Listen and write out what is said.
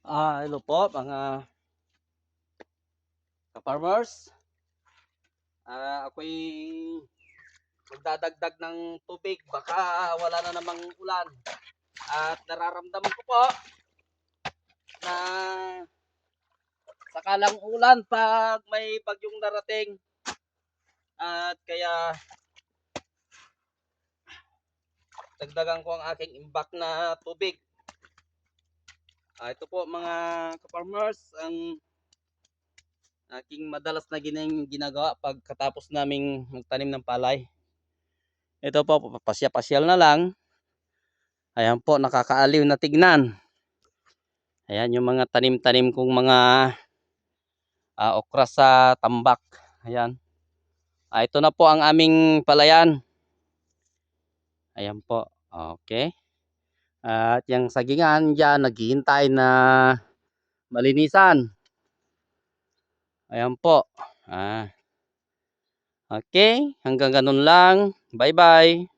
Hello po mga ka-farmers. Ako'y magdadagdag ng tubig, baka wala na namang ulan. At nararamdaman ko po na sakalang ulan pag may bagyong darating. At kaya dagdagan ko ang aking imbak na tubig. Ito po mga ka-farmers, ang aking madalas na ginagawa pagkatapos naming magtanim ng palay. Ito po, pasya-pasyal na lang. Ayan po, nakakaaliw na tignan. Ayan yung mga tanim-tanim kong mga okra sa tambak. Ayan. Ito na po ang aming palayan. Ayan po. Okay. At yung sagingan dyan, naghihintay na malinisan. Ayan po. Okay. Hanggang ganun lang. Bye-bye.